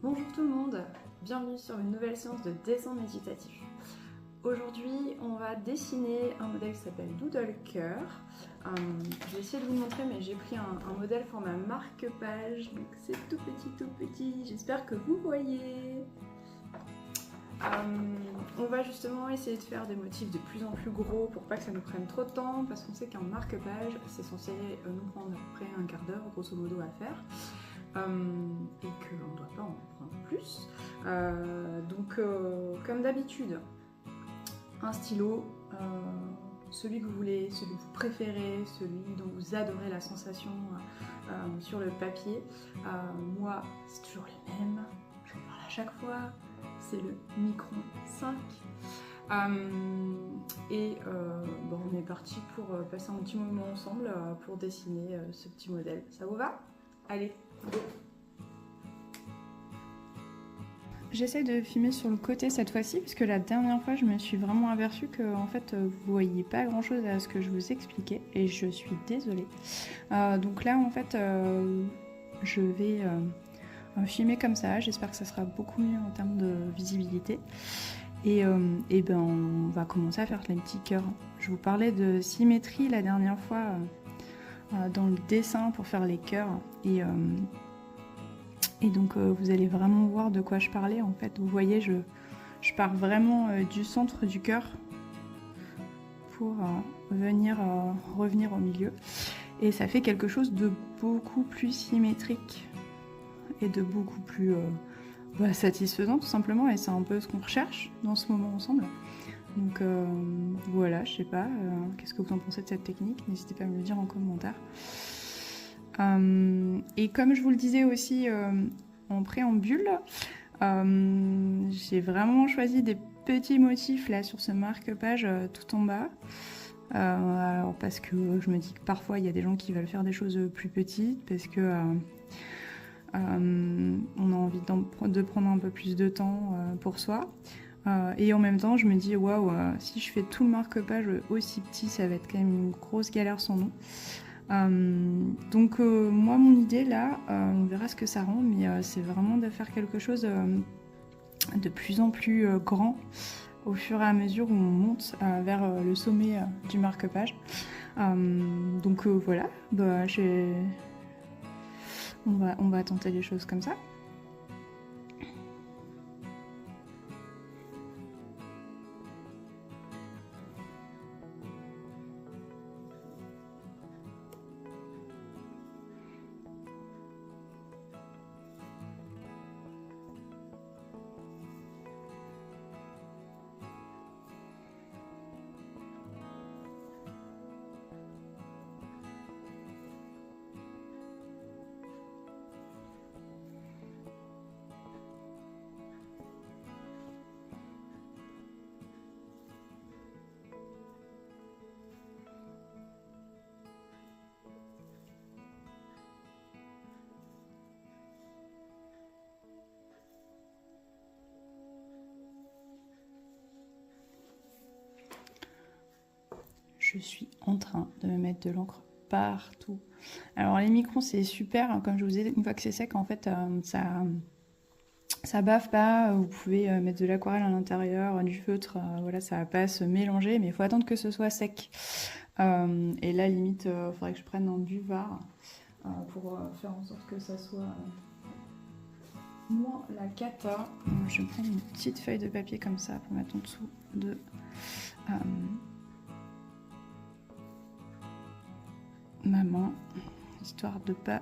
Bonjour tout le monde, bienvenue sur une nouvelle séance de dessin méditatif. Aujourd'hui, on va dessiner un modèle qui s'appelle Doodle Cœur. Je vais essayer de vous le montrer, mais j'ai pris un modèle format marque-page, donc c'est tout petit, j'espère que vous voyez. On va justement essayer de faire des motifs de plus en plus gros pour pas que ça nous prenne trop de temps, parce qu'on sait qu'un marque-page, c'est censé nous prendre à peu près un quart d'heure, grosso modo, à faire. Et qu'on ne doit pas en prendre plus. Comme d'habitude, un stylo, celui que vous voulez, celui que vous préférez, celui dont vous adorez la sensation sur le papier. Moi, c'est toujours les mêmes, je vous parle à chaque fois, c'est le Micron 5. On est parti pour passer un petit moment ensemble pour dessiner ce petit modèle. Ça vous va? Allez, go! J'essaie de filmer sur le côté cette fois-ci, puisque la dernière fois, je me suis vraiment aperçue que en fait, vous voyez pas grand-chose à ce que je vous expliquais, et je suis désolée. Donc là, en fait, je vais filmer comme ça. J'espère que ça sera beaucoup mieux en termes de visibilité. Et on va commencer à faire les petits cœurs. Je vous parlais de symétrie la dernière fois dans le dessin pour faire les cœurs. Et donc vous allez vraiment voir de quoi je parlais en fait. Vous voyez, je pars vraiment du centre du cœur pour revenir au milieu. Et ça fait quelque chose de beaucoup plus symétrique et de beaucoup plus satisfaisant tout simplement. Et c'est un peu ce qu'on recherche dans ce moment ensemble. Donc voilà, je sais pas, qu'est-ce que vous en pensez de cette technique? N'hésitez pas à me le dire en commentaire. Et comme je vous le disais aussi en préambule, j'ai vraiment choisi des petits motifs là sur ce marque-page tout en bas. Alors parce que je me dis que parfois il y a des gens qui veulent faire des choses plus petites, parce que on a envie de prendre un peu plus de temps pour soi. Et en même temps, je me dis waouh, si je fais tout le marque-page aussi petit, ça va être quand même une grosse galère sans nom. Moi mon idée là, on verra ce que ça rend, mais c'est vraiment de faire quelque chose de plus en plus grand au fur et à mesure où on monte vers le sommet du marque-page. Voilà, on va tenter les choses comme ça. Je suis en train de me mettre de l'encre partout. Alors les microns c'est super, hein, comme je vous ai dit, une fois que c'est sec en fait ça bave pas, vous pouvez mettre de l'aquarelle à l'intérieur, du feutre, voilà, ça va pas se mélanger, mais il faut attendre que ce soit sec. Et là limite il faudrait que je prenne un buvard pour faire en sorte que ça soit moins la cata. Je vais prendre une petite feuille de papier comme ça pour mettre en dessous de ma main, histoire de pas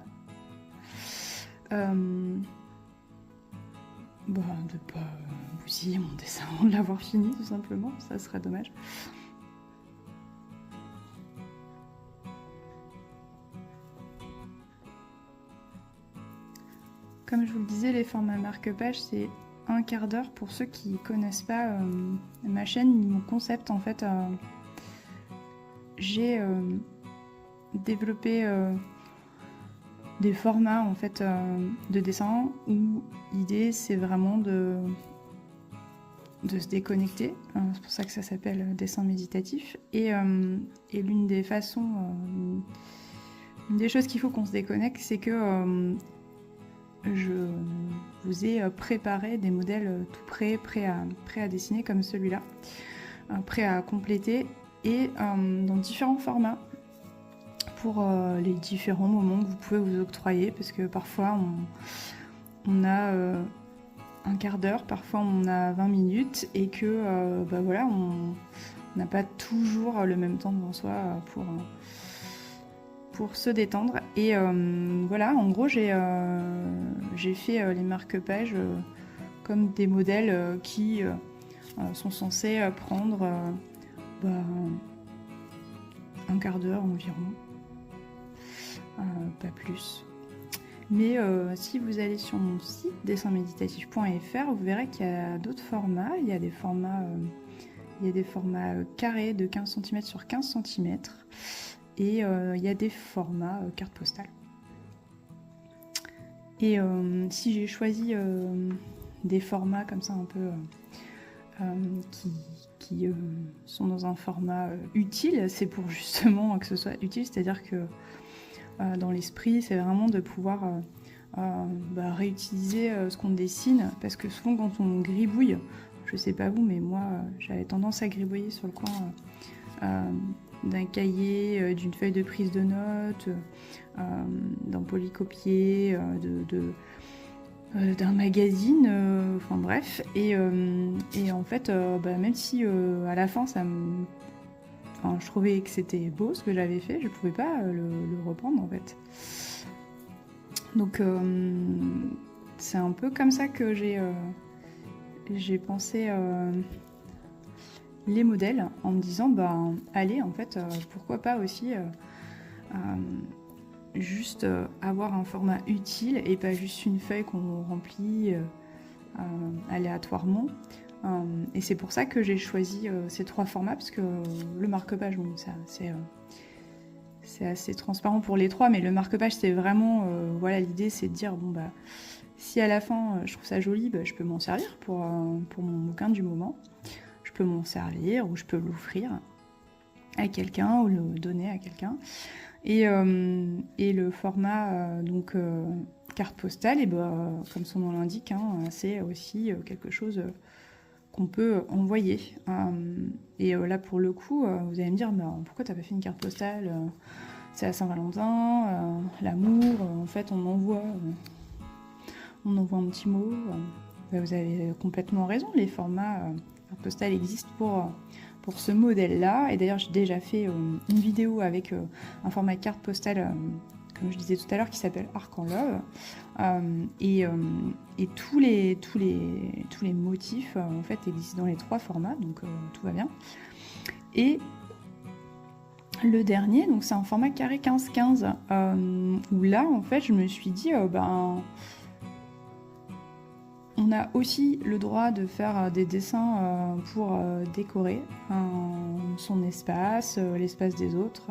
bousiller mon dessin avant de l'avoir fini, tout simplement, ça serait dommage. Comme je vous le disais, les formats marque-page, c'est un quart d'heure. Pour ceux qui ne connaissent pas ma chaîne, mon concept, en fait, j'ai développé des formats en fait de dessin où l'idée c'est vraiment de se déconnecter. C'est pour ça que ça s'appelle dessin méditatif. Et l'une des façons, une des choses qu'il faut qu'on se déconnecte, c'est que je vous ai préparé des modèles tout prêts à dessiner comme celui-là, prêts à compléter et dans différents formats pour les différents moments que vous pouvez vous octroyer, parce que parfois on a un quart d'heure, parfois on a 20 minutes et que voilà, on n'a pas toujours le même temps devant soi pour se détendre. Et voilà, en gros j'ai fait les marque-pages comme des modèles qui sont censés prendre un quart d'heure environ, pas plus. Mais si vous allez sur mon site dessinméditatif.fr, vous verrez qu'il y a d'autres formats. Il y a des formats carrés de 15 cm sur 15 cm et il y a des formats carte postale. Et si j'ai choisi des formats comme ça un peu qui sont dans un format utile, c'est pour justement que ce soit utile, c'est-à-dire que dans l'esprit, c'est vraiment de pouvoir réutiliser ce qu'on dessine, parce que souvent quand on gribouille, je sais pas vous, mais moi j'avais tendance à gribouiller sur le coin d'un cahier, d'une feuille de prise de notes, d'un polycopier, d'un magazine, enfin bref, et en fait même si à la fin je trouvais que c'était beau ce que j'avais fait, je pouvais pas le reprendre en fait. Donc c'est un peu comme ça que j'ai pensé les modèles, en me disant allez, en fait pourquoi pas aussi juste avoir un format utile et pas juste une feuille qu'on remplit aléatoirement. Et c'est pour ça que j'ai choisi ces 3 formats, parce que le marque-page, bon, c'est assez transparent pour les 3, mais le marque-page, c'est vraiment, voilà, l'idée c'est de dire, si à la fin je trouve ça joli, je peux m'en servir pour mon bouquin du moment. Je peux m'en servir, ou je peux l'offrir à quelqu'un, ou le donner à quelqu'un. Et le format carte postale, et comme son nom l'indique, c'est aussi quelque chose qu'on peut envoyer. Et là, pour le coup, vous allez me dire, pourquoi t'as pas fait une carte postale c'est à Saint-Valentin, l'amour, en fait, on envoie un petit mot. Vous avez complètement raison, les formats carte postale existent pour ce modèle-là. Et d'ailleurs, j'ai déjà fait une vidéo avec un format carte postale, comme je disais tout à l'heure, qui s'appelle Arc en Love. Et tous les motifs en fait existent dans les 3 formats, donc tout va bien. Et le dernier, donc c'est un format carré 15-15, où là en fait je me suis dit on a aussi le droit de faire des dessins pour décorer son espace, l'espace des autres.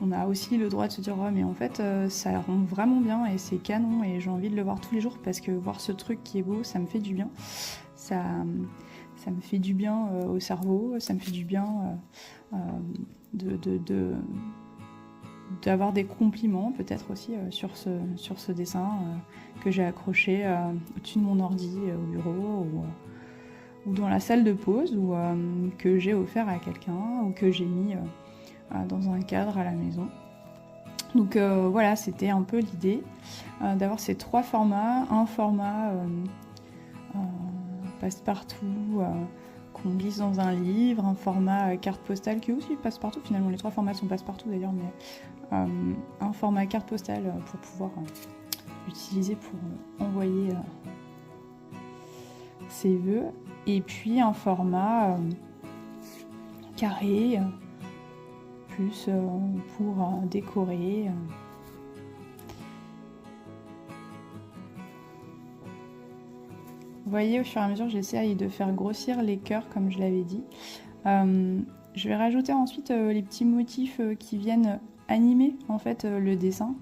On a aussi le droit de se dire mais en fait ça rend vraiment bien et c'est canon et j'ai envie de le voir tous les jours, parce que voir ce truc qui est beau, ça me fait du bien. Ça me fait du bien au cerveau, ça me fait du bien d'avoir des compliments peut-être aussi sur ce dessin que j'ai accroché au-dessus de mon ordi au bureau, ou dans la salle de pause, ou que j'ai offert à quelqu'un, ou que j'ai mis dans un cadre à la maison. Donc voilà, c'était un peu l'idée d'avoir ces 3 formats, un format passe-partout qu'on glisse dans un livre, un format carte postale qui est aussi passe-partout, finalement les 3 formats sont passe-partout d'ailleurs, mais un format carte postale pour pouvoir utiliser pour envoyer ses vœux, et puis un format carré plus pour décorer. Vous voyez, au fur et à mesure, j'essaye de faire grossir les cœurs, comme je l'avais dit. Je vais rajouter ensuite les petits motifs qui viennent animer en fait le dessin.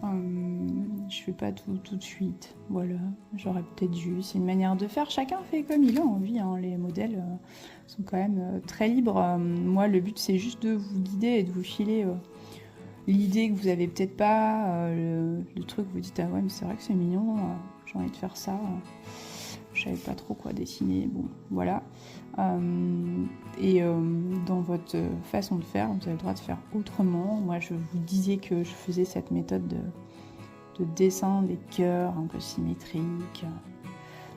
Je fais pas tout de suite, voilà, j'aurais peut-être dû, c'est une manière de faire, chacun fait comme il a envie, les modèles sont quand même très libres. Moi le but c'est juste de vous guider et de vous filer l'idée que vous avez peut-être pas, le truc vous dites ah ouais mais c'est vrai que c'est mignon, j'ai envie de faire ça, je savais pas trop quoi dessiner, bon voilà. Dans votre façon de faire, vous avez le droit de faire autrement. Moi je vous disais que je faisais cette méthode de dessin des cœurs un peu symétriques.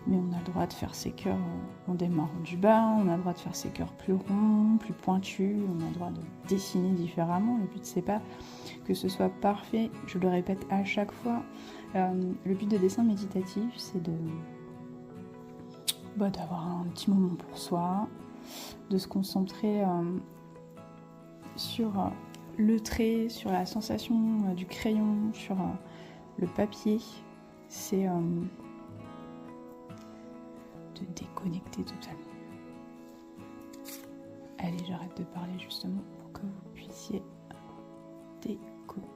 Mais on a le droit de faire ces cœurs en démarrant du bas, on a le droit de faire ces cœurs plus ronds, plus pointus, on a le droit de dessiner différemment. Le but c'est pas que ce soit parfait, je le répète à chaque fois. Le but de dessin méditatif c'est d'avoir un petit moment pour soi, de se concentrer sur le trait, sur la sensation du crayon, sur le papier. C'est de déconnecter totalement. Allez, j'arrête de parler justement pour que vous puissiez déconnecter.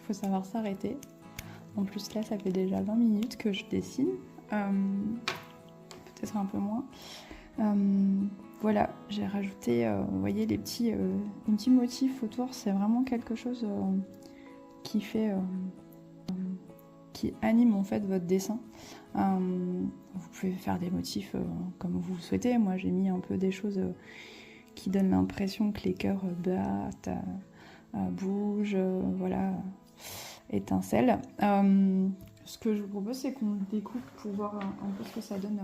faut savoir s'arrêter. En plus là, ça fait déjà 20 minutes que je dessine, peut-être un peu moins. Voilà, j'ai rajouté, vous voyez, les petits motifs autour. C'est vraiment quelque chose qui fait, qui anime en fait votre dessin. Vous pouvez faire des motifs comme vous le souhaitez. Moi, j'ai mis un peu des choses qui donnent l'impression que les cœurs battent, bougent, voilà, étincellent. Ce que je vous propose, c'est qu'on le découpe pour voir un peu ce que ça donne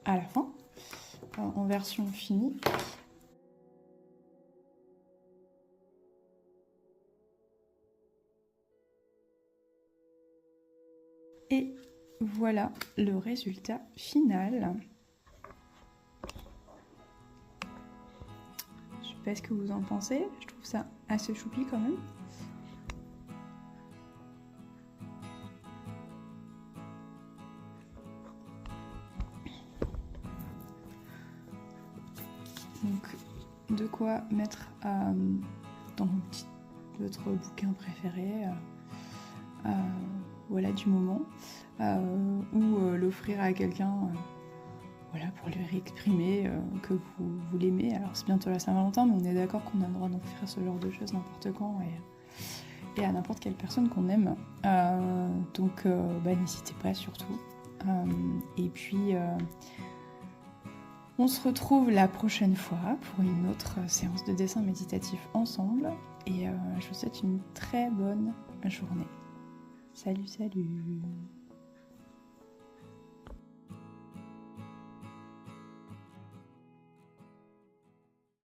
à la fin, en version finie. Et voilà le résultat final. Je sais pas ce que vous en pensez, je trouve ça assez choupi quand même. Donc, de quoi mettre dans votre bouquin préféré, voilà, du moment, ou l'offrir à quelqu'un, voilà, pour lui réexprimer que vous l'aimez. Alors c'est bientôt la Saint-Valentin, mais on est d'accord qu'on a le droit d'offrir ce genre de choses n'importe quand et à n'importe quelle personne qu'on aime. Donc n'hésitez pas surtout. Et puis on se retrouve la prochaine fois pour une autre séance de dessin méditatif ensemble. Et je vous souhaite une très bonne journée. Salut, salut!